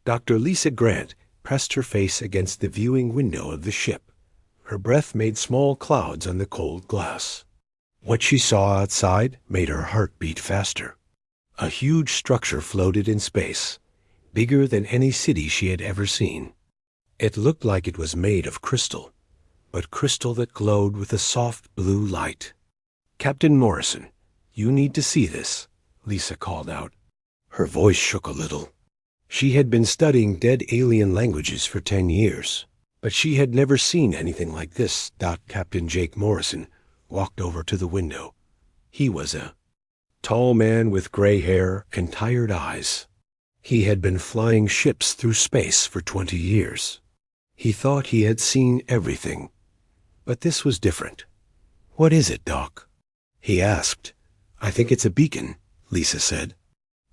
Dr. Lisa Grant pressed her face against the viewing window of the ship. Her breath made small clouds on the cold glass. What she saw outside made her heart beat faster. A huge structure floated in space, bigger than any city she had ever seen. It looked like it was made of crystal, but crystal that glowed with a soft blue light. "Captain Morrison, you need to see this," Lisa called out. Her voice shook a little. She had been studying dead alien languages for 10 years, but she had never seen anything like this. Captain Jake Morrison walked over to the window. He was a tall man with gray hair and tired eyes. He had been flying ships through space for 20 years. He thought he had seen everything, but this was different. "What is it, Doc?" he asked. "I think it's a beacon," Lisa said.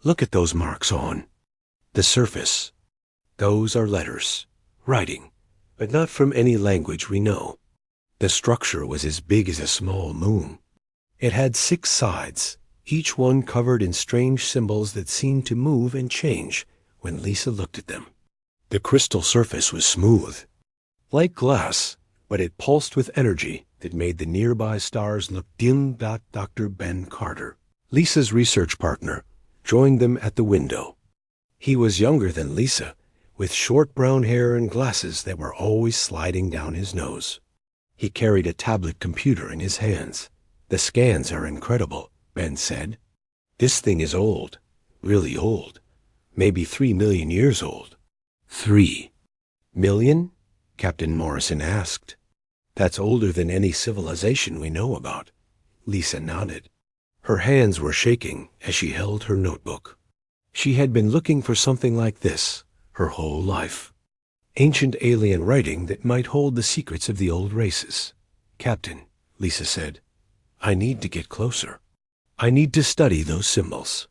"Look at those marks on the surface. Those are letters, writing, but not from any language we know." The structure was as big as a small moon. It had 6 sides, each one covered in strange symbols that seemed to move and change when Lisa looked at them. The crystal surface was smooth, like glass, but it pulsed with energy that made the nearby stars look dim. Dr. Ben Carter, Lisa's research partner, joined them at the window. He was younger than Lisa, with short brown hair and glasses that were always sliding down his nose. He carried a tablet computer in his hands. "The scans are incredible," Ben said. "This thing is old, really old, maybe 3 million years old." 3 million? Captain Morrison asked. "That's older than any civilization we know about." Lisa nodded. Her hands were shaking as she held her notebook. She had been looking for something like this her whole life. Ancient alien writing that might hold the secrets of the old races. "Captain," Lisa said, "I need to get closer. I need to study those symbols."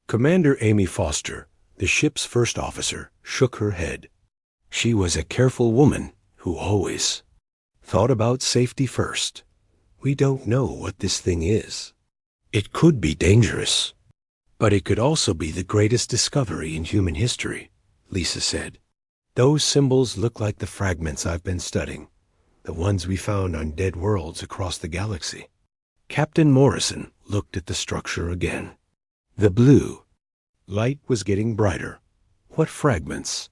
Commander Amy Foster, the ship's first officer, shook her head. She was a careful woman who always thought about safety first. "We don't know what this thing is. It could be dangerous, but it could also be the greatest discovery in human history," Lisa said. "Those symbols look like the fragments I've been studying, the ones we found on dead worlds across the galaxy." Captain Morrison looked at the structure again. The blue light was getting brighter. "What fragments?"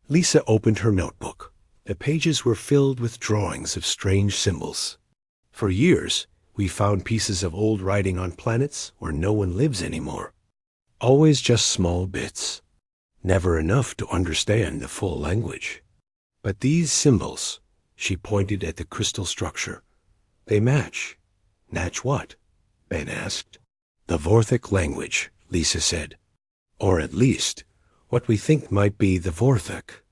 Lisa opened her notebook. The pages were filled with drawings of strange symbols. "For years, we found pieces of old writing on planets where no one lives anymore. Always just small bits. Never enough to understand the full language. But these symbols," she pointed at the crystal structure, "they match." "Match what?" Ben asked. "The Vorthic language," Lisa said. "Or at least, what we think might be the Vorthic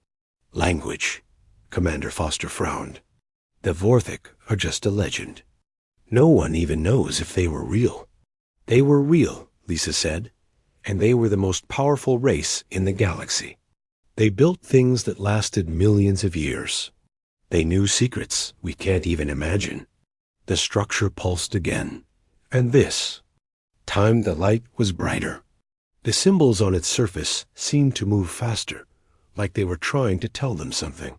language." Commander Foster frowned. "The Vorthic are just a legend. No one even knows if they were real." "They were real," Lisa said, "and they were the most powerful race in the galaxy. They built things that lasted millions of years. They knew secrets we can't even imagine." The structure pulsed again. And this time the light was brighter. The symbols on its surface seemed to move faster, like they were trying to tell them something.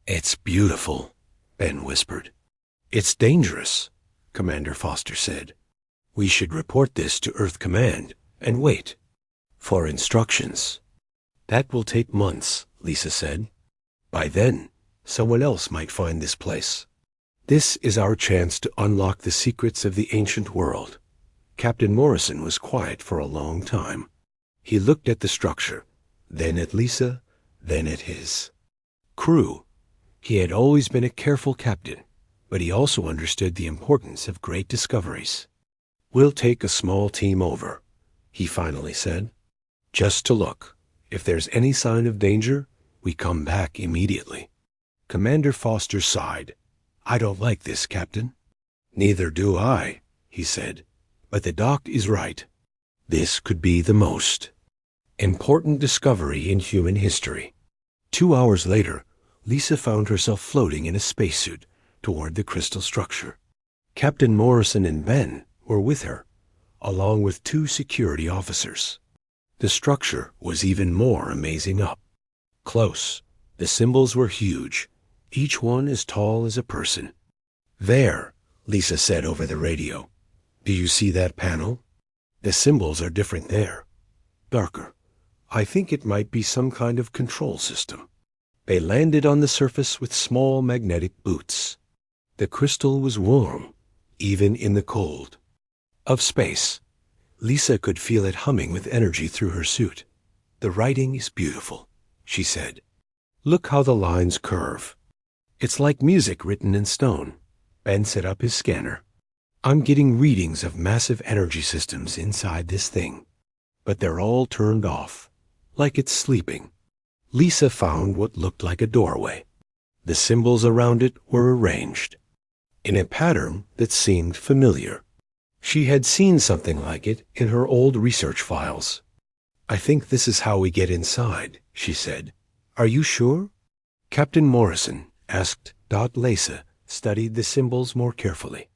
"It's beautiful," Ben whispered. "It's dangerous," Commander Foster said. "We should report this to Earth Command and wait for instructions." "That will take months," Lisa said. "By then, someone else might find this place. This is our chance to unlock the secrets of the ancient world." Captain Morrison was quiet for a long time. He looked at the structure, then at Lisa, then at his crew. He had always been a careful captain, but he also understood the importance of great discoveries. "We'll take a small team over," he finally said, "just to look. If there's any sign of danger, we come back immediately." Commander Foster sighed. "I don't like this, Captain." "Neither do I," he said, "but the doc is right. This could be the most important discovery in human history." 2 hours later, Lisa found herself floating in a spacesuit toward the crystal structure. Captain Morrison and Ben were with her, along with 2 security officers. The structure was even more amazing up. Close. The symbols were huge, each one as tall as a person. "There," Lisa said over the radio. "Do you see that panel? The symbols are different there. Darker. I think it might be some kind of control system." They landed on the surface with small magnetic boots. The crystal was warm, even in the cold. Of space. Lisa could feel it humming with energy through her suit. "The writing is beautiful," she said. "Look how the lines curve. It's like music written in stone." Ben set up his scanner. "I'm getting readings of massive energy systems inside this thing, but they're all turned off, like it's sleeping." Lisa found what looked like a doorway. The symbols around it were arranged in a pattern that seemed familiar. She had seen something like it in her old research files. "I think this is how we get inside," she said. "Are you sure?" Captain Morrison asked. Lisa studied the symbols more carefully.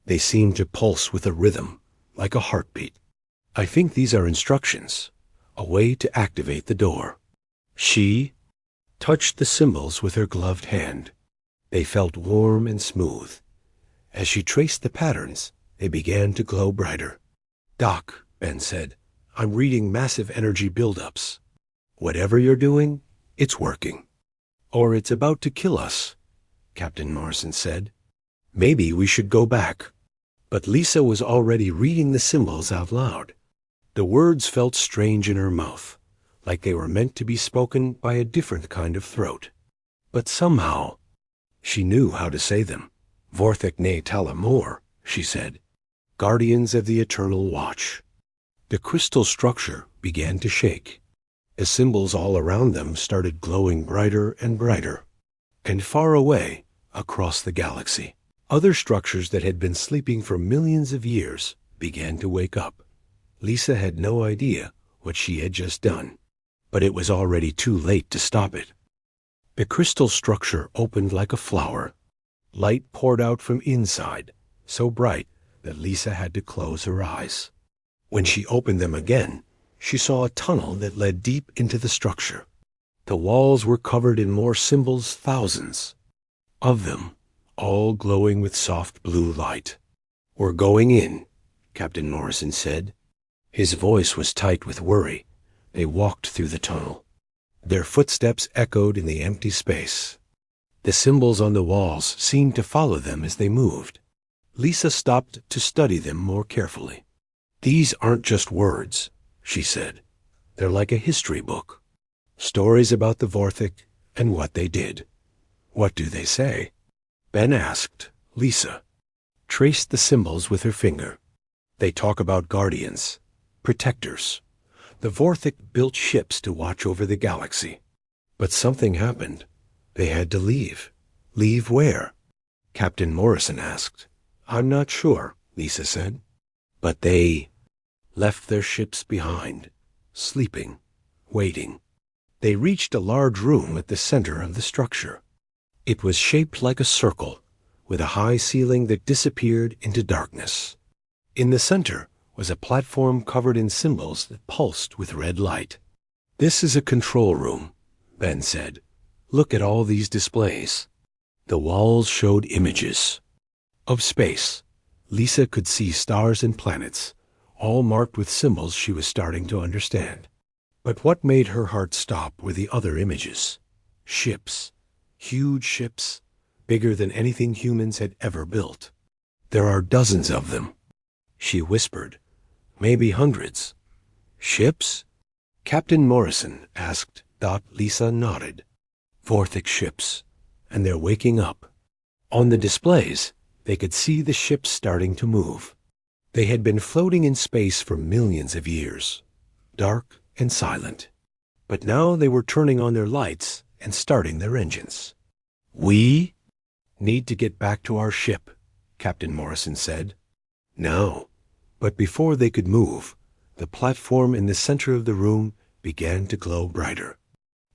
They seemed to pulse with a rhythm, like a heartbeat. "I think these are instructions, a way to activate the door." She touched the symbols with her gloved hand. They felt warm and smooth. As she traced the patterns, they began to glow brighter. "Doc," Ben said, "I'm reading massive energy buildups. Whatever you're doing, it's working." "Or it's about to kill us," Captain Morrison said. "Maybe we should go back." But Lisa was already reading the symbols out loud. The words felt strange in her mouth, like they were meant to be spoken by a different kind of throat. But somehow, she knew how to say them. "Vorthik ne Talamor," she said. "Guardians of the Eternal Watch." The crystal structure began to shake. The symbols all around them started glowing brighter and brighter. And far away, across the galaxy, other structures that had been sleeping for millions of years began to wake up. Lisa had no idea what she had just done, but it was already too late to stop it. The crystal structure opened like a flower. Light poured out from inside, so bright that Lisa had to close her eyes. When she opened them again, she saw a tunnel that led deep into the structure. The walls were covered in more symbols, thousands of them, all glowing with soft blue light. "We're going in," Captain Morrison said. His voice was tight with worry. They walked through the tunnel. Their footsteps echoed in the empty space. The symbols on the walls seemed to follow them as they moved. Lisa stopped to study them more carefully. "These aren't just words," she said. "They're like a history book. Stories about the Vorthik and what they did." "What do they say?" Ben asked. Lisa traced the symbols with her finger. "They talk about guardians, protectors. The Vorthik built ships to watch over the galaxy. But something happened. They had to leave." "Leave where?" Captain Morrison asked. "I'm not sure," Lisa said. "But they left their ships behind, sleeping, waiting." They reached a large room at the center of the structure. It was shaped like a circle, with a high ceiling that disappeared into darkness. In the center was a platform covered in symbols that pulsed with red light. "This is a control room," Ben said. "Look at all these displays." The walls showed images of space. Lisa could see stars and planets, all marked with symbols she was starting to understand. But what made her heart stop were the other images. Ships. Huge ships, bigger than anything humans had ever built. "There are dozens of them," she whispered. "Maybe hundreds." "Ships?" Captain Morrison asked. Lisa nodded. "Vorthik ships, and they're waking up." On the displays, they could see the ships starting to move. They had been floating in space for millions of years, dark and silent. But now they were turning on their lights and starting their engines. "We need to get back to our ship," Captain Morrison said. "Now." But before they could move, the platform in the center of the room began to glow brighter.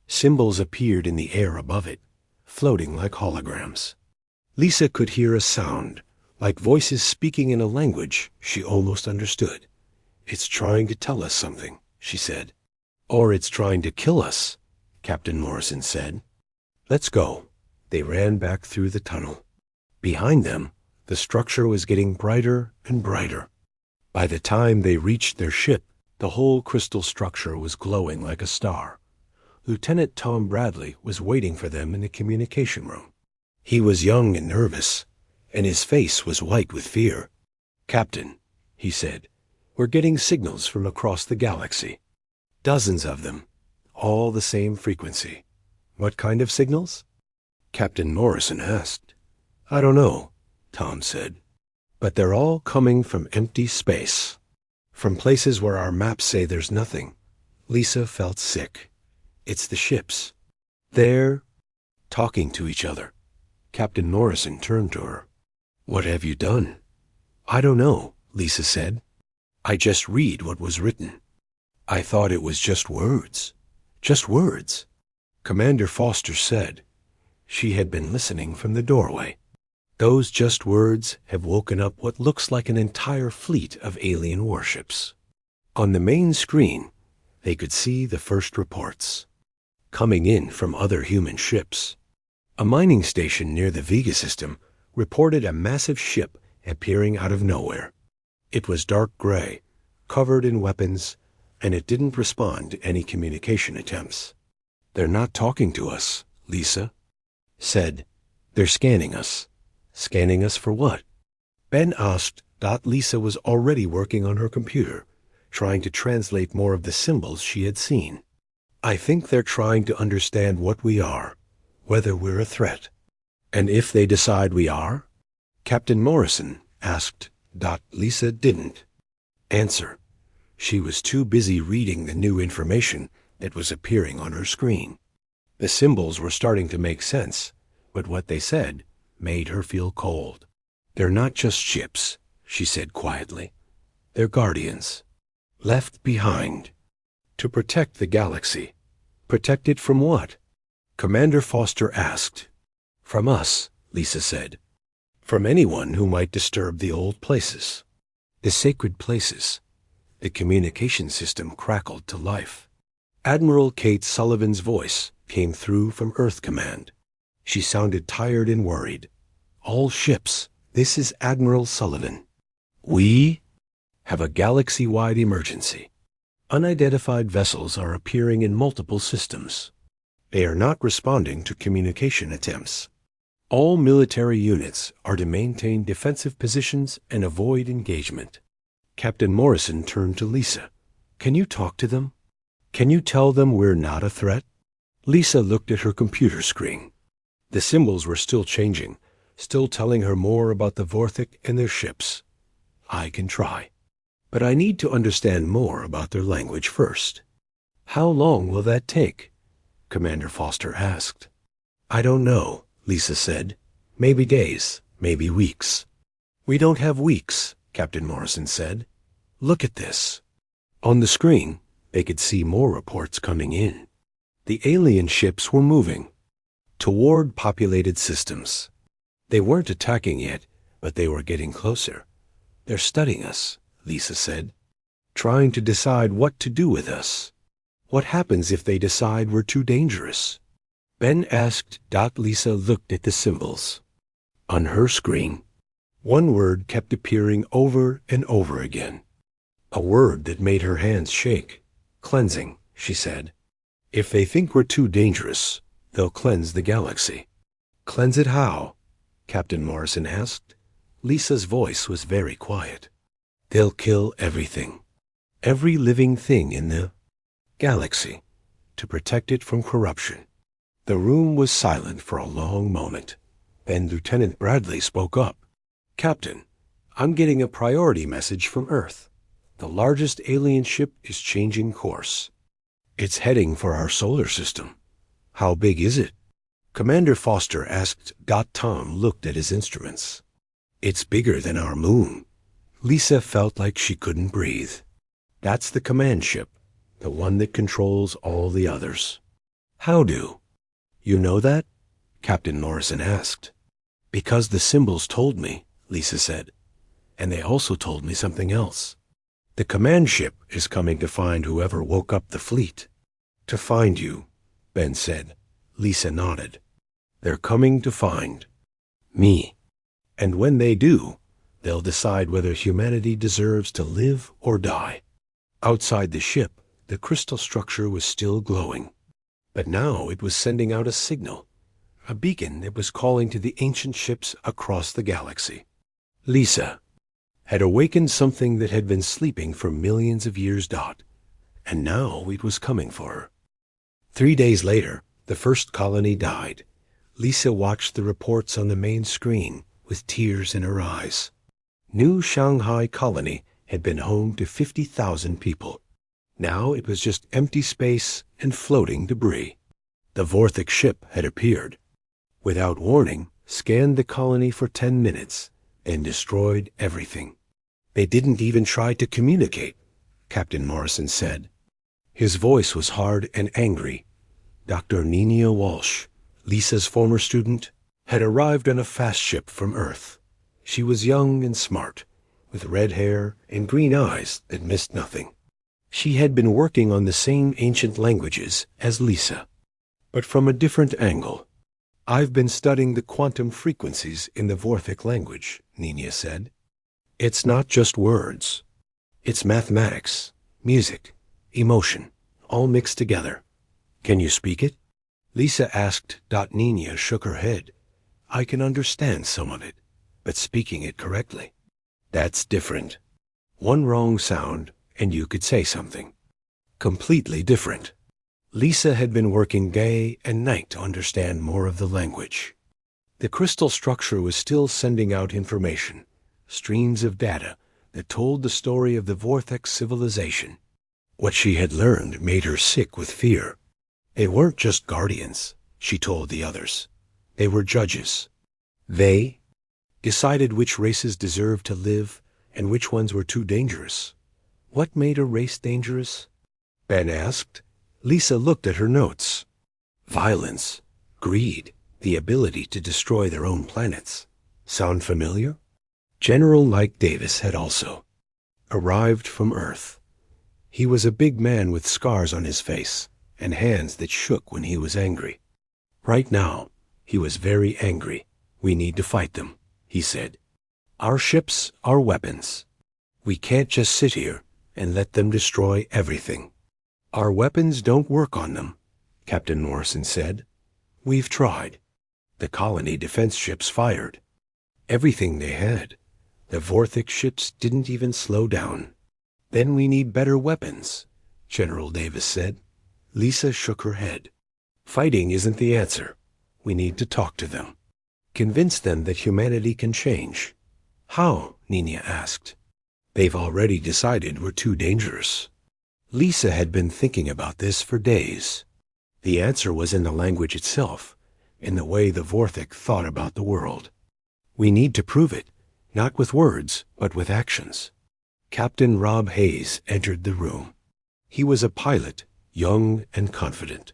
Symbols appeared in the air above it, floating like holograms. Lisa could hear a sound, like voices speaking in a language she almost understood. "It's trying to tell us something," she said. "Or it's trying to kill us," Captain Morrison said. Let's go. They ran back through the tunnel. Behind them, the structure was getting brighter and brighter. By the time they reached their ship, the whole crystal structure was glowing like a star. Lieutenant Tom Bradley was waiting for them in the communication room. He was young and nervous, and his face was white with fear. "Captain," he said, "we're getting signals from across the galaxy. Dozens of them, all the same frequency." "What kind of signals?" Captain Morrison asked. "I don't know," Tom said. "But they're all coming from empty space. From places where our maps say there's nothing." Lisa felt sick. "It's the ships. They're talking to each other." Captain Morrison turned to her. "What have you done?" "I don't know," Lisa said. "I just read what was written. I thought it was just words. Just words." Commander Foster said. She had been listening from the doorway. "Those just words have woken up what looks like an entire fleet of alien warships." On the main screen, they could see the first reports, coming in from other human ships. A mining station near the Vega system reported a massive ship appearing out of nowhere. It was dark gray, covered in weapons, and it didn't respond to any communication attempts. "They're not talking to us," Lisa said. "They're scanning us." "Scanning us for what?" Ben asked. Lisa was already working on her computer, trying to translate more of the symbols she had seen. "I think they're trying to understand what we are, whether we're a threat." "And if they decide we are?" Captain Morrison asked. Lisa didn't answer. She was too busy reading the new information that was appearing on her screen. The symbols were starting to make sense, but what they said made her feel cold. "They're not just ships," she said quietly. "They're guardians. Left behind. To protect the galaxy." "Protect it from what?" Commander Foster asked. "From us," Lisa said. "From anyone who might disturb the old places. The sacred places." The communication system crackled to life. Admiral Kate Sullivan's voice came through from Earth Command. She sounded tired and worried. "All ships, this is Admiral Sullivan. We have a galaxy-wide emergency. Unidentified vessels are appearing in multiple systems. They are not responding to communication attempts. All military units are to maintain defensive positions and avoid engagement." Captain Morrison turned to Lisa. "Can you talk to them? Can you tell them we're not a threat?" Lisa looked at her computer screen. The symbols were still changing, still telling her more about the Vorthik and their ships. "I can try. But I need to understand more about their language first." "How long will that take?" Commander Foster asked. "I don't know," Lisa said. "Maybe days, maybe weeks." "We don't have weeks," Captain Morrison said. "Look at this." On the screen, they could see more reports coming in. The alien ships were moving toward populated systems. They weren't attacking yet, but they were getting closer. "They're studying us," Lisa said, "trying to decide what to do with us. What happens if they decide we're too dangerous?" Ben asked. Lisa looked at the symbols. On her screen, one word kept appearing over and over again. A word that made her hands shake. "Cleansing," she said. "If they think we're too dangerous, they'll cleanse the galaxy." "Cleanse it how?" Captain Morrison asked. Lisa's voice was very quiet. "They'll kill everything. Every living thing in the galaxy, to protect it from corruption." The room was silent for a long moment. Then Lieutenant Bradley spoke up. "Captain, I'm getting a priority message from Earth. The largest alien ship is changing course. It's heading for our solar system." "How big is it?" Commander Foster asked. Tom looked at his instruments. "It's bigger than our moon." Lisa felt like she couldn't breathe. "That's the command ship, the one that controls all the others." "How do you know that?" Captain Morrison asked. "Because the symbols told me," Lisa said. "And they also told me something else. The command ship is coming to find whoever woke up the fleet." "To find you," Ben said. Lisa nodded. They're coming to find me. And when they do, they'll decide whether humanity deserves to live or die. Outside the ship, the crystal structure was still glowing. But now it was sending out a signal, a beacon that was calling to the ancient ships across the galaxy. Lisa had awakened something that had been sleeping for millions of years. And now it was coming for her. 3 days later, the first colony died. Lisa watched the reports on the main screen with tears in her eyes. New Shanghai colony had been home to 50,000 people. Now it was just empty space and floating debris. The Vorthic ship had appeared. Without warning, scanned the colony for 10 minutes and destroyed everything. They didn't even try to communicate, Captain Morrison said. His voice was hard and angry. Dr. Nina Walsh, Lisa's former student, had arrived on a fast ship from Earth. She was young and smart, with red hair and green eyes that missed nothing. She had been working on the same ancient languages as Lisa, but from a different angle. I've been studying the quantum frequencies in the Vorthic language, Nina said. It's not just words. It's mathematics, music, emotion, all mixed together. Can you speak it? Lisa asked. Nina shook her head. I can understand some of it, but speaking it correctly, that's different. One wrong sound, and you could say something. Completely different. Lisa had been working day and night to understand more of the language. The crystal structure was still sending out information, streams of data that told the story of the Vortex civilization. What she had learned made her sick with fear. They weren't just guardians, she told the others. They were judges. They decided which races deserved to live and which ones were too dangerous. What made a race dangerous? Ben asked. Lisa looked at her notes. Violence, greed, the ability to destroy their own planets. Sound familiar? General Mike Davis had also arrived from Earth. He was a big man with scars on his face and hands that shook when he was angry. Right now, he was very angry. We need to fight them, he said. Our ships are weapons. We can't just sit here and let them destroy everything. Our weapons don't work on them, Captain Morrison said. We've tried. The colony defense ships fired everything they had. The Vorthic ships didn't even slow down. Then we need better weapons, General Davis said. Lisa shook her head. Fighting isn't the answer. We need to talk to them. Convince them that humanity can change. How? Nina asked. They've already decided we're too dangerous. Lisa had been thinking about this for days. The answer was in the language itself, in the way the Vorthic thought about the world. We need to prove it, not with words, but with actions. Captain Rob Hayes entered the room. He was a pilot, young and confident,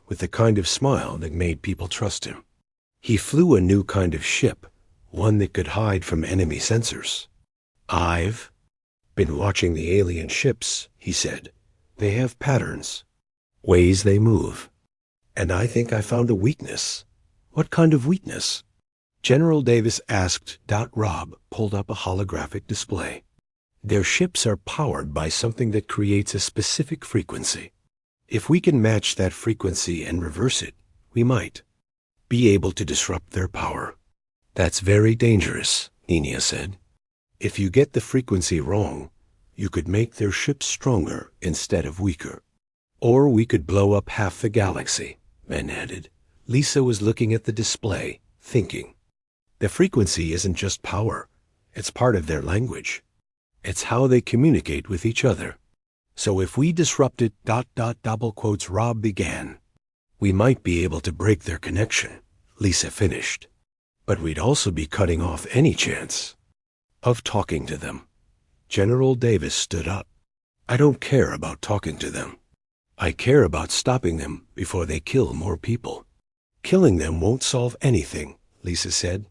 with the kind of smile that made people trust him. He flew a new kind of ship, one that could hide from enemy sensors. I've been watching the alien ships, he said. They have patterns, ways they move. And I think I found a weakness. What kind of weakness? General Davis asked. Rob pulled up a holographic display. Their ships are powered by something that creates a specific frequency. If we can match that frequency and reverse it, we might be able to disrupt their power. That's very dangerous, Nina said. If you get the frequency wrong, you could make their ships stronger instead of weaker. Or we could blow up half the galaxy, Ben added. Lisa was looking at the display, thinking. The frequency isn't just power. It's part of their language. It's how they communicate with each other. So if we disrupted ... Rob began. We might be able to break their connection, Lisa finished. But we'd also be cutting off any chance of talking to them. General Davis stood up. I don't care about talking to them. I care about stopping them before they kill more people. Killing them won't solve anything, Lisa said.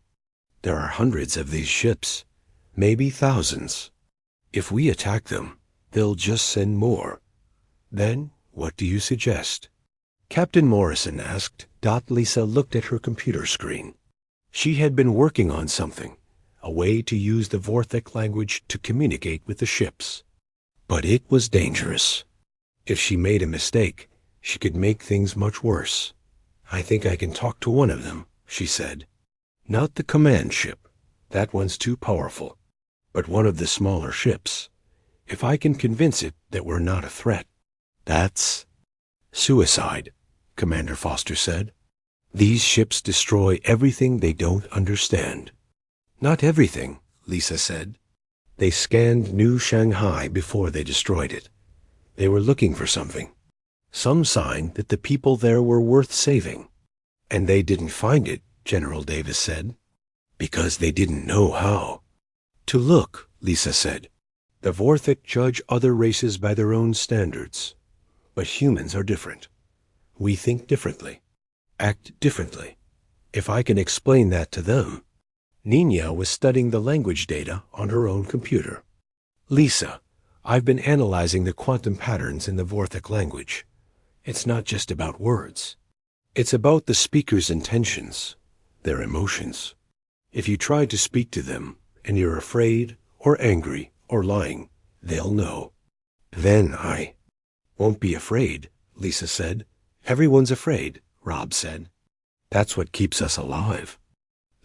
There are hundreds of these ships, maybe thousands. If we attack them, they'll just send more. Then, what do you suggest? Captain Morrison asked. Lisa looked at her computer screen. She had been working on something, a way to use the Vorthic language to communicate with the ships. But it was dangerous. If she made a mistake, she could make things much worse. I think I can talk to one of them, she said. Not the command ship. That one's too powerful. But one of the smaller ships. If I can convince it that we're not a threat. That's suicide, Commander Foster said. These ships destroy everything they don't understand. Not everything, Lisa said. They scanned New Shanghai before they destroyed it. They were looking for something. Some sign that the people there were worth saving. And they didn't find it, General Davis said. Because they didn't know how. To look, Lisa said. The Vorthic judge other races by their own standards. But humans are different. We think differently. Act differently. If I can explain that to them. Nina was studying the language data on her own computer. Lisa, I've been analyzing the quantum patterns in the Vorthic language. It's not just about words. It's about the speaker's intentions, their emotions. If you try to speak to them, and you're afraid, or angry, or lying, they'll know. Then I won't be afraid, Lisa said. Everyone's afraid, Rob said. That's what keeps us alive.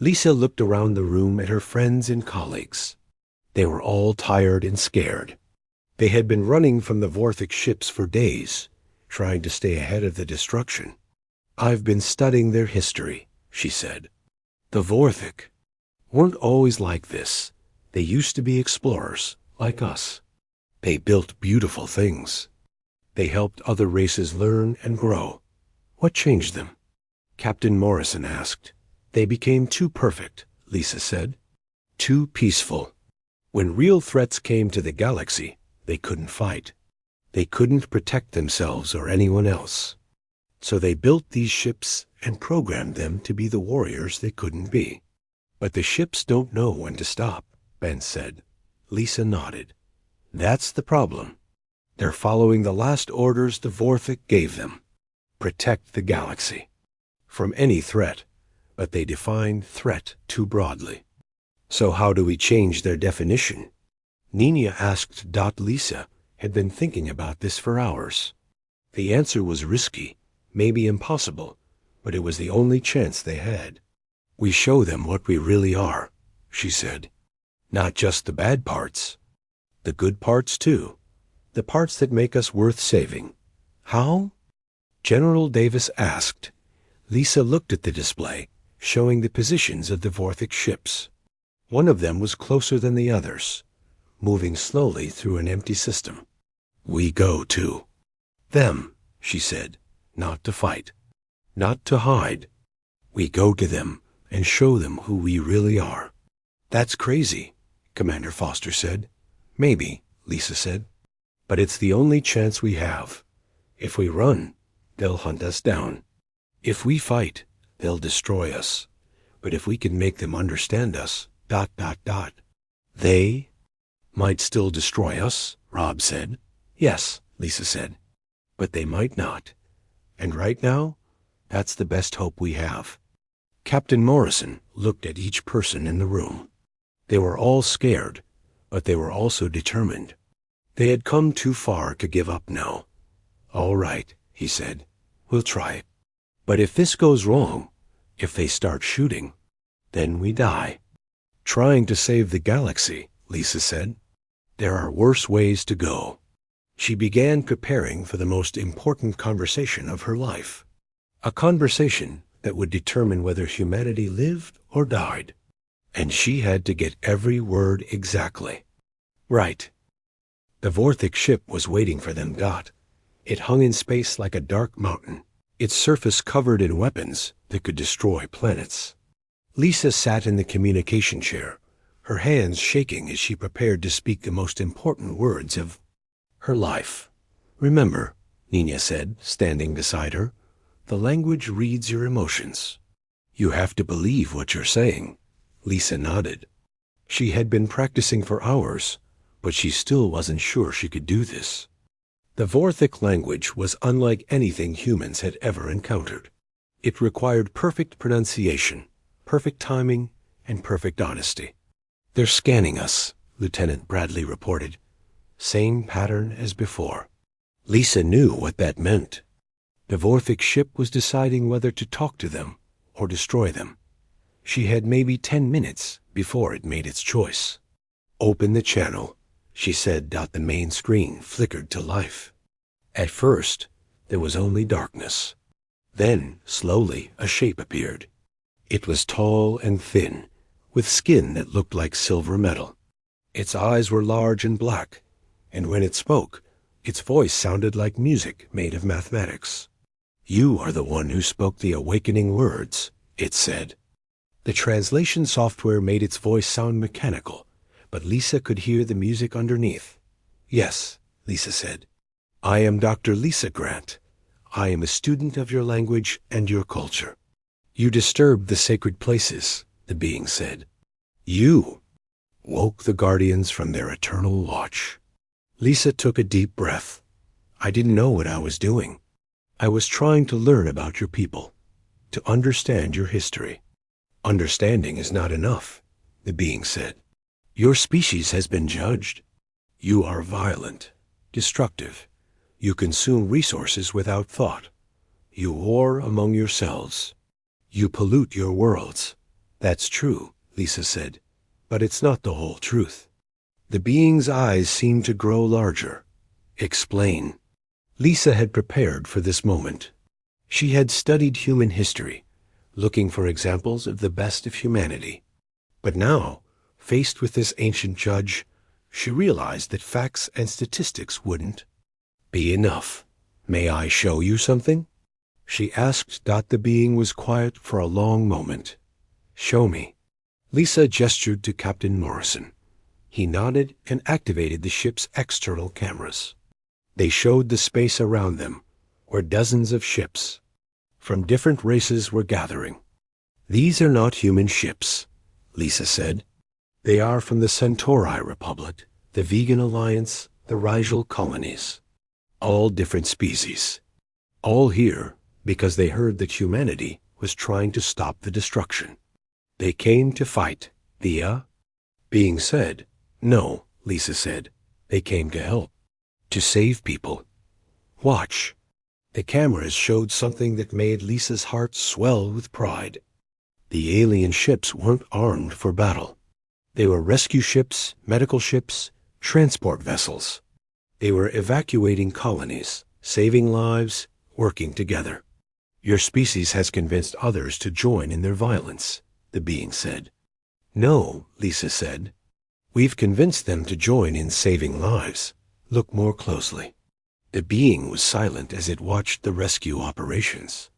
Lisa looked around the room at her friends and colleagues. They were all tired and scared. They had been running from the Vorthic ships for days, trying to stay ahead of the destruction. I've been studying their history, she said. The Vorthic weren't always like this. They used to be explorers, like us. They built beautiful things. They helped other races learn and grow. What changed them? Captain Morrison asked. They became too perfect, Lisa said. Too peaceful. When real threats came to the galaxy, they couldn't fight. They couldn't protect themselves or anyone else. So they built these ships and programmed them to be the warriors they couldn't be. But the ships don't know when to stop, Ben said. Lisa nodded. That's the problem. They're following the last orders the Vorthic gave them. Protect the galaxy. From any threat, but they define threat too broadly. So how do we change their definition? Nina asked. Lisa had been thinking about this for hours. The answer was risky, maybe impossible, but it was the only chance they had. We show them what we really are, she said. Not just the bad parts. The good parts, too. The parts that make us worth saving. How? General Davis asked. Lisa looked at the display, showing the positions of the Vorthic ships. One of them was closer than the others, moving slowly through an empty system. We go to them, she said, not to fight, not to hide. We go to them and show them who we really are. That's crazy, Commander Foster said. Maybe, Lisa said. But it's the only chance we have. If we run, they'll hunt us down. If we fight, they'll destroy us. But if we can make them understand us, they might still destroy us, Rob said. Yes, Lisa said. But they might not. And right now, that's the best hope we have. Captain Morrison looked at each person in the room. They were all scared, but they were also determined. They had come too far to give up now. All right, he said. We'll try it. But if this goes wrong, if they start shooting, then we die. Trying to save the galaxy, Lisa said. There are worse ways to go. She began preparing for the most important conversation of her life. A conversation that would determine whether humanity lived or died. And she had to get every word exactly. Right. The Vorthic ship was waiting for them. It hung in space like a dark mountain, its surface covered in weapons that could destroy planets. Lisa sat in the communication chair, her hands shaking as she prepared to speak the most important words of her life. Remember, Nina said, standing beside her, the language reads your emotions. You have to believe what you're saying. Lisa nodded. She had been practicing for hours, but she still wasn't sure she could do this. The Vorthic language was unlike anything humans had ever encountered. It required perfect pronunciation, perfect timing, and perfect honesty. "They're scanning us," Lieutenant Bradley reported. Same pattern as before. Lisa knew what that meant. The Vorthic ship was deciding whether to talk to them or destroy them. She had maybe 10 minutes before it made its choice. "Open the channel," she said. The main screen flickered to life. At first, there was only darkness. Then, slowly, a shape appeared. It was tall and thin, with skin that looked like silver metal. Its eyes were large and black, and when it spoke, its voice sounded like music made of mathematics. "You are the one who spoke the awakening words," it said. The translation software made its voice sound mechanical, but Lisa could hear the music underneath. "Yes," Lisa said. "I am Dr. Lisa Grant. I am a student of your language and your culture. You disturbed the sacred places," the being said. "You woke the guardians from their eternal watch." Lisa took a deep breath. "I didn't know what I was doing. I was trying to learn about your people, to understand your history." "Understanding is not enough," the being said. "Your species has been judged. You are violent, destructive. You consume resources without thought. You war among yourselves. You pollute your worlds." "That's true," Lisa said, "but it's not the whole truth." The being's eyes seemed to grow larger. "Explain." Lisa had prepared for this moment. She had studied human history, looking for examples of the best of humanity. But now, faced with this ancient judge, she realized that facts and statistics wouldn't be enough. "May I show you something?" she asked. The being was quiet for a long moment. "Show me." Lisa gestured to Captain Morrison. He nodded and activated the ship's external cameras. They showed the space around them, where dozens of ships from different races were gathering. "These are not human ships," Lisa said. "They are from the Centauri Republic, the Vegan Alliance, the Rigel colonies. All different species. All here because they heard that humanity was trying to stop the destruction. They came to fight." The being said. "No," Lisa said. "They came to help. To save people. Watch." The cameras showed something that made Lisa's heart swell with pride. The alien ships weren't armed for battle. They were rescue ships, medical ships, transport vessels. They were evacuating colonies, saving lives, working together. "Your species has convinced others to join in their violence," the being said. "No," Lisa said. "We've convinced them to join in saving lives. Look more closely." The being was silent as it watched the rescue operations.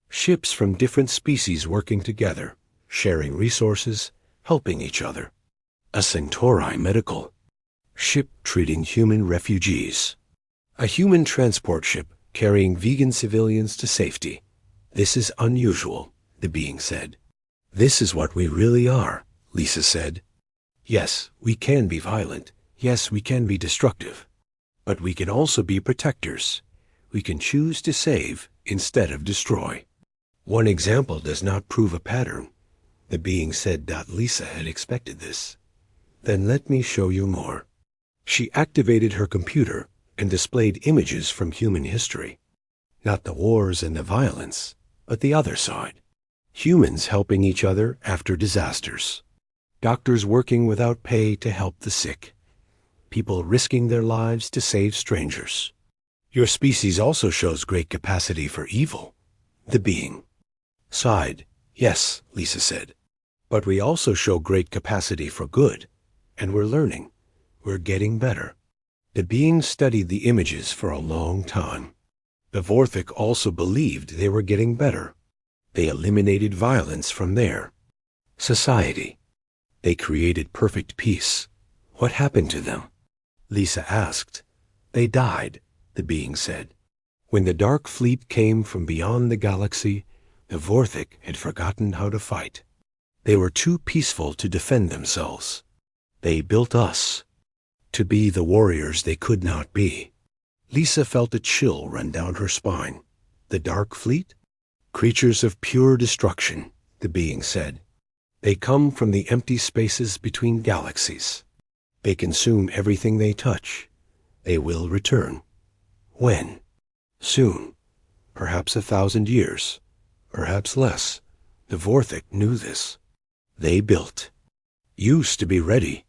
Ships from different species working together, sharing resources, helping each other. A Centauri medical ship treating human refugees. A human transport ship carrying vegan civilians to safety. "This is unusual," the being said. "This is what we really are," Lisa said. "Yes, we can be violent. Yes, we can be destructive. But we can also be protectors. We can choose to save instead of destroy." "One example does not prove a pattern," the being said. Lisa had expected this. "Then let me show you more." She activated her computer and displayed images from human history. Not the wars and the violence, but the other side. Humans helping each other after disasters. Doctors working without pay to help the sick. People risking their lives to save strangers. "Your species also shows great capacity for evil," the being sighed. "Yes," Lisa said. "But we also show great capacity for good, and we're learning. We're getting better." The being studied the images for a long time. The Vorthic also believed they were getting better. They eliminated violence from their society. They created perfect peace. "What happened to them?" Lisa asked. "They died," the being said. When the Dark Fleet came from beyond the galaxy, the Vorthic had forgotten how to fight. They were too peaceful to defend themselves. They built us to be the warriors they could not be. Lisa felt a chill run down her spine. The Dark Fleet? Creatures of pure destruction, the being said. They come from the empty spaces between galaxies. They consume everything they touch. They will return. When? Soon. Perhaps 1,000 years. Perhaps less. The Vorthik knew this. They built. Used to be ready.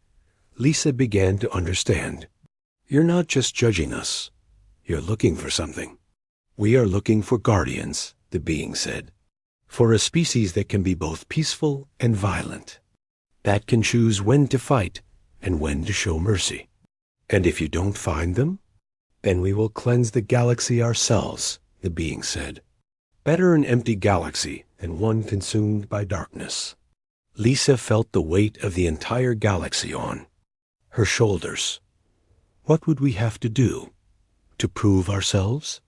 Lisa began to understand. You're not just judging us. You're looking for something. We are looking for guardians, the being said. For a species that can be both peaceful and violent. That can choose when to fight and when to show mercy. And if you don't find them, then we will cleanse the galaxy ourselves, the being said. Better an empty galaxy than one consumed by darkness. Lisa felt the weight of the entire galaxy on her shoulders. What would we have to do? To prove ourselves?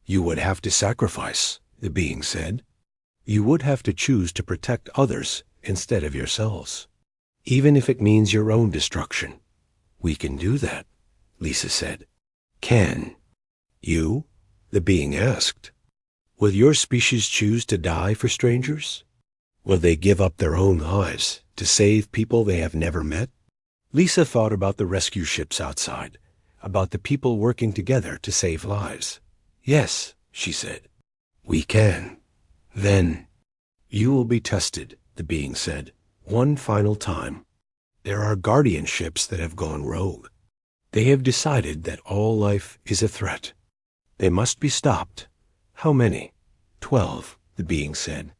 You would have to sacrifice, the being said. You would have to choose to protect others instead of yourselves, even if it means your own destruction. We can do that, Lisa said. Can you? The being asked. Will your species choose to die for strangers? Will they give up their own lives to save people they have never met? Lisa thought about the rescue ships outside, about the people working together to save lives. Yes, she said. We can. Then, you will be tested, the being said, one final time. There are guardian ships that have gone rogue. They have decided that all life is a threat. They must be stopped. How many? 12, the being said.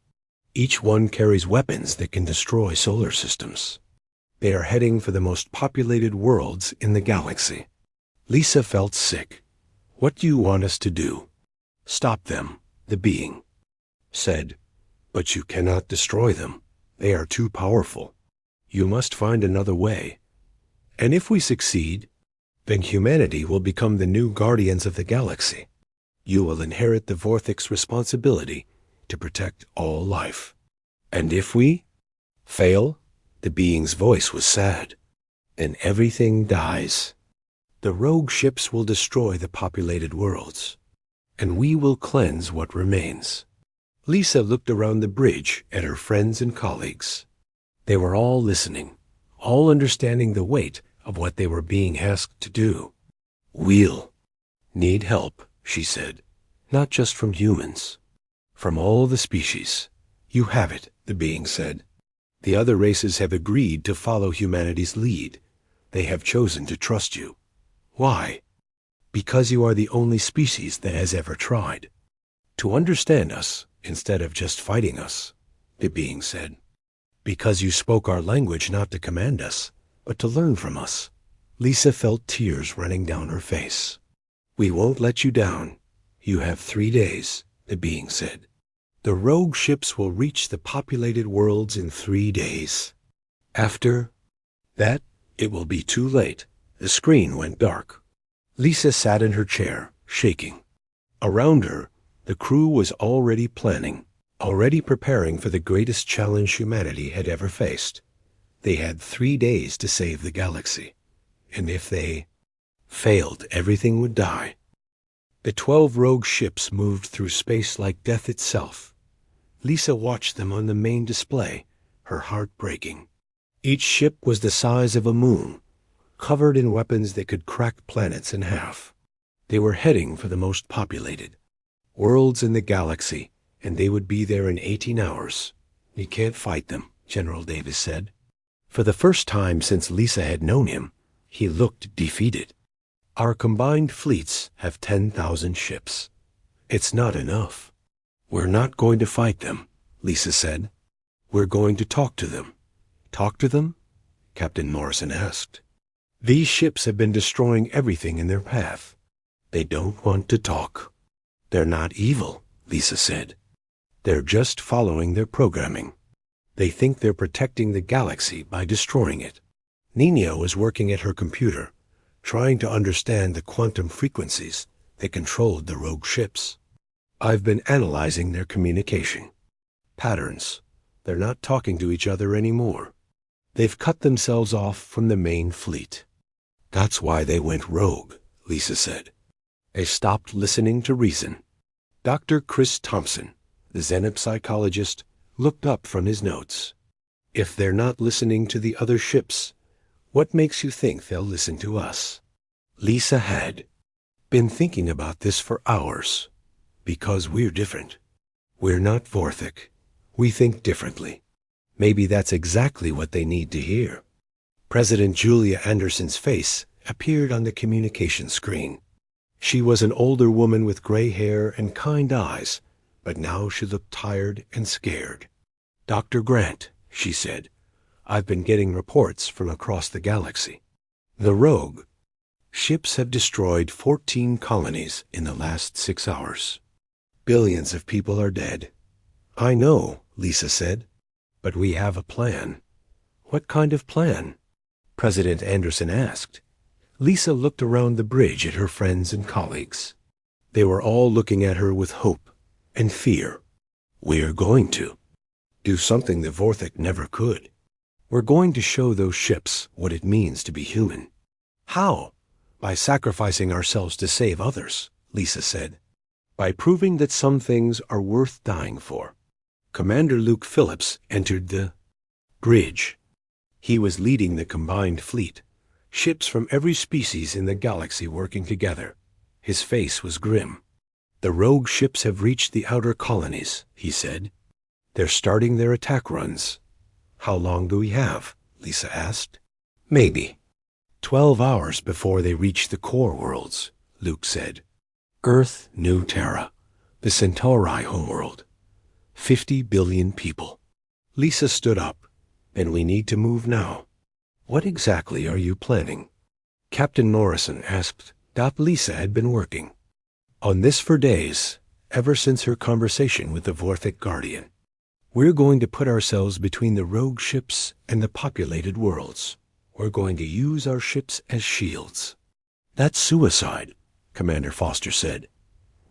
Each one carries weapons that can destroy solar systems. They are heading for the most populated worlds in the galaxy. Lisa felt sick. What do you want us to do? Stop them, the being said. But you cannot destroy them. They are too powerful. You must find another way. And if we succeed, then humanity will become the new guardians of the galaxy. You will inherit the Vorthik's responsibility to protect all life. And if we fail, the being's voice was sad, then everything dies. The rogue ships will destroy the populated worlds, and we will cleanse what remains. Lisa looked around the bridge at her friends and colleagues. They were all listening, all understanding the weight of what they were being asked to do. We'll need help, she said, not just from humans, from all the species. You have it, the being said. The other races have agreed to follow humanity's lead. They have chosen to trust you. Why? Because you are the only species that has ever tried to understand us instead of just fighting us, the being said. Because you spoke our language not to command us, but to learn from us. Lisa felt tears running down her face. We won't let you down. You have 3 days, the being said. The rogue ships will reach the populated worlds in 3 days. After that, it will be too late. The screen went dark. Lisa sat in her chair, shaking. Around her, the crew was already planning, already preparing for the greatest challenge humanity had ever faced. They had 3 days to save the galaxy. And if they failed, everything would die. The 12 rogue ships moved through space like death itself. Lisa watched them on the main display, her heart breaking. Each ship was the size of a moon, covered in weapons that could crack planets in half. They were heading for the most populated worlds in the galaxy, and they would be there in 18 hours. You can't fight them, General Davis said. For the first time since Lisa had known him, he looked defeated. Our combined fleets have 10,000 ships. It's not enough. We're not going to fight them, Lisa said. We're going to talk to them. Talk to them? Captain Morrison asked. These ships have been destroying everything in their path. They don't want to talk. They're not evil, Lisa said. They're just following their programming. They think they're protecting the galaxy by destroying it. Nina was working at her computer, trying to understand the quantum frequencies that controlled the rogue ships. I've been analyzing their communication. Patterns. They're not talking to each other anymore. They've cut themselves off from the main fleet. That's why they went rogue, Lisa said. They stopped listening to reason. Dr. Chris Thompson, the xenopsychologist, looked up from his notes. If they're not listening to the other ships, what makes you think they'll listen to us? Lisa had been thinking about this for hours. Because we're different. We're not Vorthic. We think differently. Maybe that's exactly what they need to hear. President Julia Anderson's face appeared on the communication screen. She was an older woman with gray hair and kind eyes, but now she looked tired and scared. Dr. Grant, she said, I've been getting reports from across the galaxy. The rogue ships have destroyed 14 colonies in the last 6 hours. Billions of people are dead. I know, Lisa said, but we have a plan. What kind of plan? President Anderson asked. Lisa looked around the bridge at her friends and colleagues. They were all looking at her with hope and fear. We're going to do something the Vorthic never could. We're going to show those ships what it means to be human. How? By sacrificing ourselves to save others, Lisa said. By proving that some things are worth dying for. Commander Luke Phillips entered the bridge. He was leading the combined fleet, ships from every species in the galaxy working together. His face was grim. The rogue ships have reached the outer colonies, he said. They're starting their attack runs. How long do we have? Lisa asked. Maybe 12 hours before they reach the core worlds, Luke said. Earth, New Terra, the Centauri homeworld. 50 billion people. Lisa stood up. And we need to move now. What exactly are you planning? Captain Narration asked. Lisa had been working on this for days, ever since her conversation with the Vorthic Guardian. We're going to put ourselves between the rogue ships and the populated worlds. We're going to use our ships as shields. That's suicide, Commander Foster said.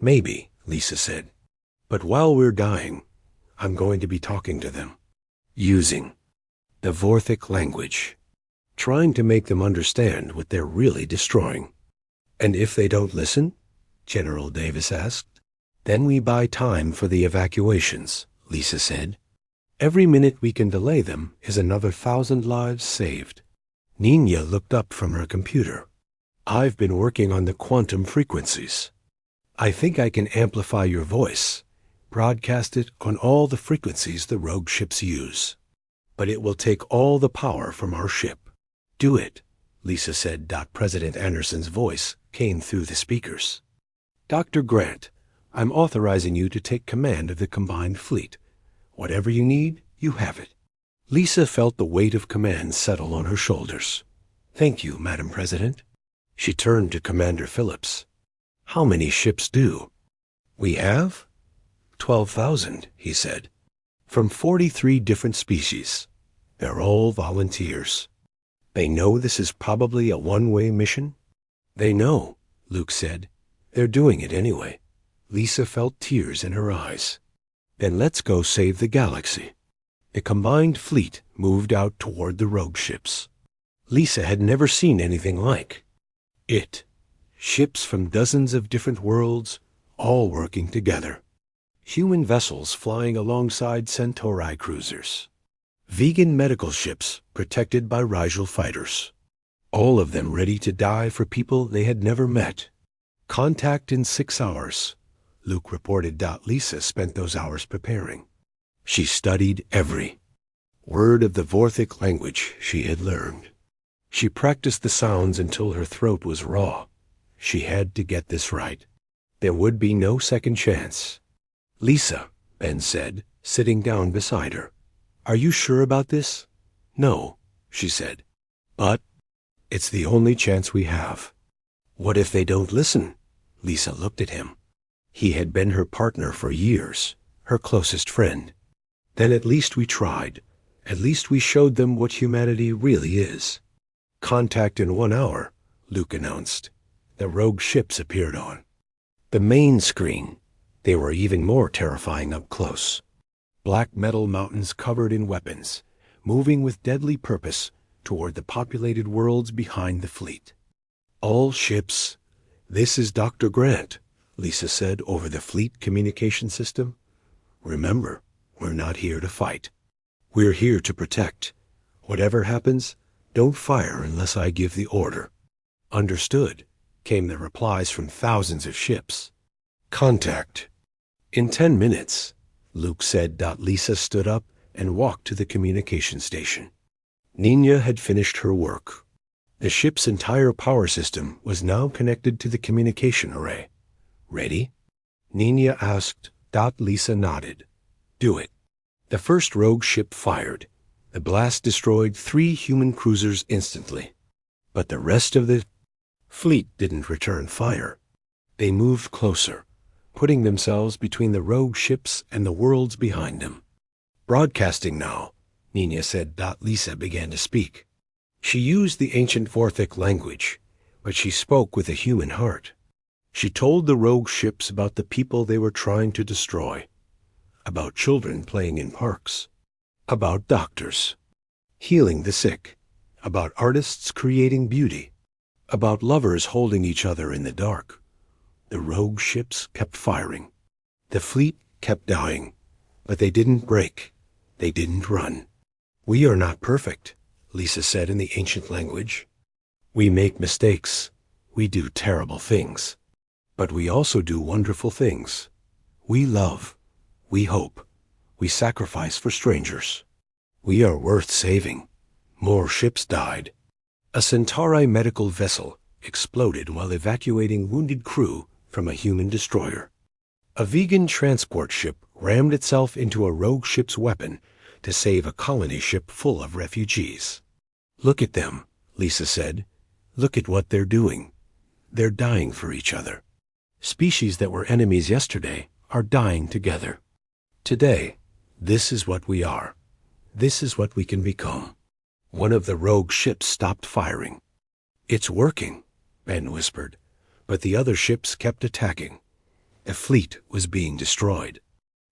Maybe, Lisa said. But while we're dying, I'm going to be talking to them. Using the Vorthic language. Trying to make them understand what they're really destroying. And if they don't listen? General Davis asked. Then we buy time for the evacuations, Lisa said. Every minute we can delay them is another 1,000 lives saved. Nina looked up from her computer. I've been working on the quantum frequencies. I think I can amplify your voice, broadcast it on all the frequencies the rogue ships use. But it will take all the power from our ship. Do it, Lisa said. President Anderson's voice came through the speakers. Dr. Grant, I'm authorizing you to take command of the combined fleet. Whatever you need, you have it. Lisa felt the weight of command settle on her shoulders. Thank you, Madam President. She turned to Commander Phillips. How many ships do we have? 12,000, he said. From 43 different species. They're all volunteers. They know this is probably a one-way mission? They know, Luke said. They're doing it anyway. Lisa felt tears in her eyes. Then let's go save the galaxy. The combined fleet moved out toward the rogue ships. Lisa had never seen anything like it. Ships from dozens of different worlds, all working together. Human vessels flying alongside Centauri cruisers. Vegan medical ships protected by Rigel fighters. All of them ready to die for people they had never met. Contact in 6 hours, Luke reported. Lisa spent those hours preparing. She studied every word of the Vorthic language she had learned. She practiced the sounds until her throat was raw. She had to get this right. There would be no second chance. Lisa, Ben said, sitting down beside her. Are you sure about this? No, she said. But it's the only chance we have. What if they don't listen? Lisa looked at him. He had been her partner for years, her closest friend. Then at least we tried. At least we showed them what humanity really is. Contact in 1 hour, Luke announced. The rogue ships appeared on the main screen. They were even more terrifying up close. Black metal mountains covered in weapons, moving with deadly purpose toward the populated worlds behind the fleet. All ships "This is Dr. Grant," Lisa said over the fleet communication system. "Remember, we're not here to fight. We're here to protect. Whatever happens, don't fire unless I give the order." "Understood," came the replies from thousands of ships. "Contact." "In 10 minutes," Luke said. Lisa stood up and walked to the communication station. Nina had finished her work. The ship's entire power system was now connected to the communication array. "Ready?" Nina asked. Lisa nodded. "Do it." The first rogue ship fired. The blast destroyed 3 human cruisers instantly. But the rest of the fleet didn't return fire. They moved closer, putting themselves between the rogue ships and the worlds behind them. "Broadcasting now," Nina said. Lisa began to speak. She used the ancient Vorthic language, but she spoke with a human heart. She told the rogue ships about the people they were trying to destroy, about children playing in parks, about doctors healing the sick, about artists creating beauty, about lovers holding each other in the dark. The rogue ships kept firing. The fleet kept dying, but they didn't break. They didn't run. "We are not perfect," Lisa said in the ancient language. "We make mistakes. We do terrible things. But we also do wonderful things. We love. We hope. We sacrifice for strangers. We are worth saving." More ships died. A Centauri medical vessel exploded while evacuating wounded crew from a human destroyer. A vegan transport ship rammed itself into a rogue ship's weapon to save a colony ship full of refugees. "Look at them," Lisa said. "Look at what they're doing. They're dying for each other. Species that were enemies yesterday are dying together. Today, this is what we are. This is what we can become." One of the rogue ships stopped firing. "It's working," Ben whispered, but the other ships kept attacking. The fleet was being destroyed.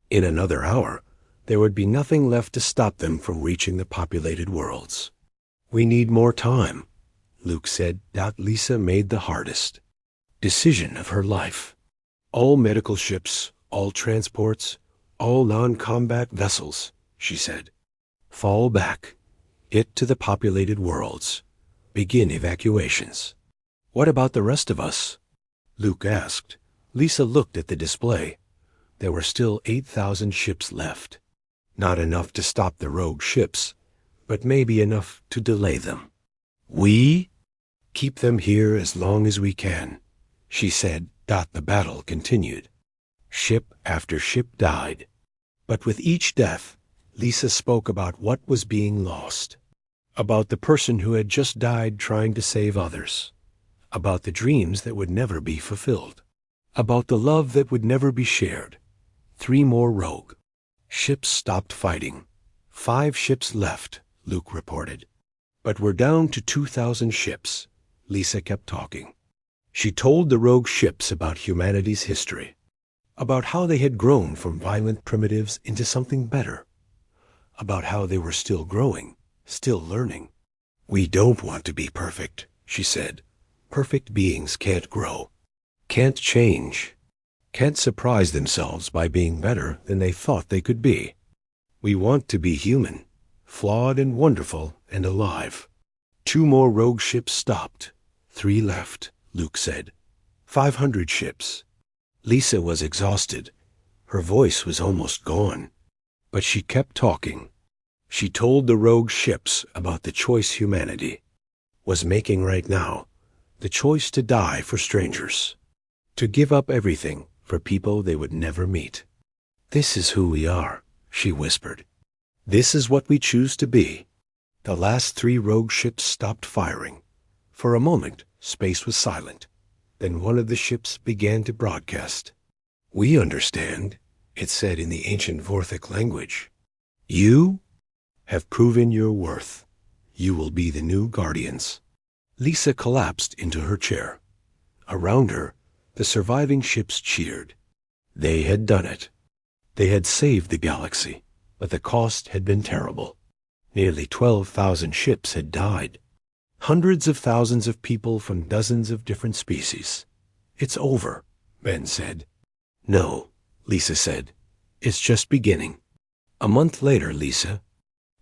In another hour, there would be nothing left to stop them from reaching the populated worlds. "We need more time," Luke said. Lisa made the hardest decision of her life. "All medical ships, all transports, all non-combat vessels," she said. "Fall back. Get to the populated worlds. Begin evacuations." "What about the rest of us?" Luke asked. Lisa looked at the display. There were still 8,000 ships left. Not enough to stop the rogue ships, but maybe enough to delay them. "We keep them here as long as we can," she said. The battle continued. Ship after ship died. But with each death, Lisa spoke about what was being lost. About the person who had just died trying to save others. About the dreams that would never be fulfilled. About the love that would never be shared. 3 more rogue ships stopped fighting. 5 ships left, Luke reported. "But we're down to 2,000 ships." Lisa kept talking. She told the rogue ships about humanity's history, about how they had grown from violent primitives into something better, about how they were still growing, still learning. "We don't want to be perfect," she said. "Perfect beings can't grow, can't change, can't surprise themselves by being better than they thought they could be. We want to be human, flawed and wonderful and alive." 2 more rogue ships stopped. 3 left, Luke said. 500 ships. Lisa was exhausted. Her voice was almost gone. But she kept talking. She told the rogue ships about the choice humanity was making right now, the choice to die for strangers, to give up everything for people they would never meet. "This is who we are," she whispered. "This is what we choose to be." The last 3 rogue ships stopped firing. For a moment, space was silent. Then one of the ships began to broadcast. "We understand," it said in the ancient Vorthic language. "You have proven your worth. You will be the new guardians." Lisa collapsed into her chair. Around her, the surviving ships cheered. They had done it. They had saved the galaxy, but the cost had been terrible. Nearly 12,000 ships had died. Hundreds of thousands of people from dozens of different species. "It's over," Ben said. "No," Lisa said. "It's just beginning." A month later, Lisa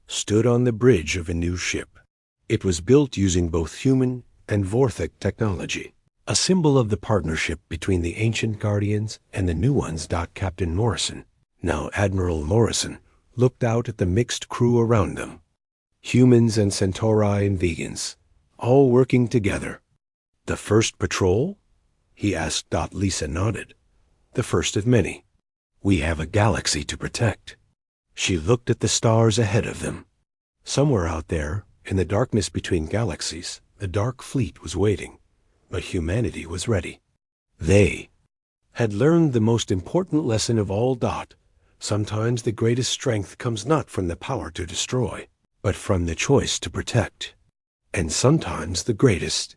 stood on the bridge of a new ship. It was built using both human and Vorthic technology, a symbol of the partnership between the ancient Guardians and the new ones. Captain Morrison, now Admiral Morrison, looked out at the mixed crew around them. Humans and Centauri and vegans, all working together. "The first patrol?" he asked. Lisa nodded. "The first of many. We have a galaxy to protect." She looked at the stars ahead of them. Somewhere out there, in the darkness between galaxies, the Dark Fleet was waiting, but humanity was ready. They had learned the most important lesson of all. Sometimes the greatest strength comes not from the power to destroy, but from the choice to protect. And sometimes the greatest